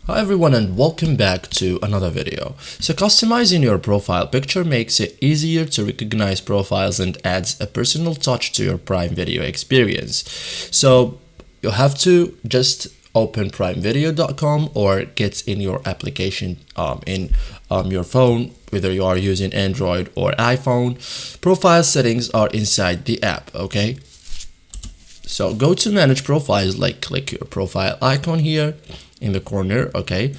Hi everyone and welcome back to another video. So customizing your profile picture makes it easier to recognize profiles and adds a personal touch to your Prime Video experience. So you have to just open primevideo.com or get in your application in your phone, whether you are using Android or iPhone. Profile settings are inside the app, okay? So go to manage profiles, like click your profile icon here in the corner, okay?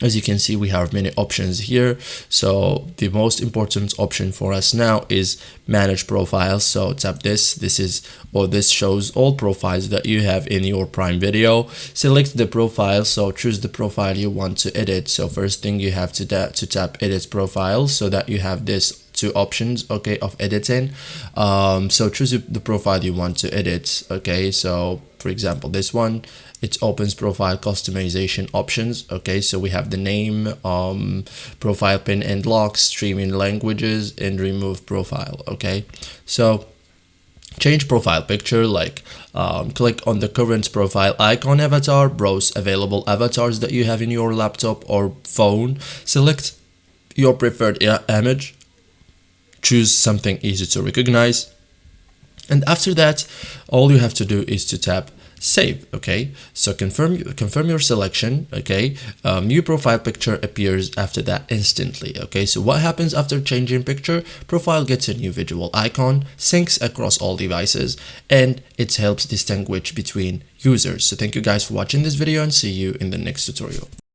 As you can see, we have many options here. So the most important option for us now is manage profiles. So tap this. This shows all profiles that you have in your Prime Video. Select the profile. So choose the profile you want to edit. So first thing you have to tap edit profile, so that you have this two options, okay, of editing. So choose the profile you want to edit, okay? So for example, this one, it opens profile customization options, okay? So we have the name, profile pin and lock, streaming languages, and remove profile, okay? So change profile picture, like click on the current profile icon avatar, browse available avatars that you have in your laptop or phone, select your preferred image, choose something easy to recognize, and after that all you have to do is to tap save, okay? So confirm your selection, okay? New profile picture appears after that instantly, okay? So what happens after changing picture? Profile gets a new visual icon, syncs across all devices, and it helps distinguish between users. So thank you guys for watching this video and see you in the next tutorial.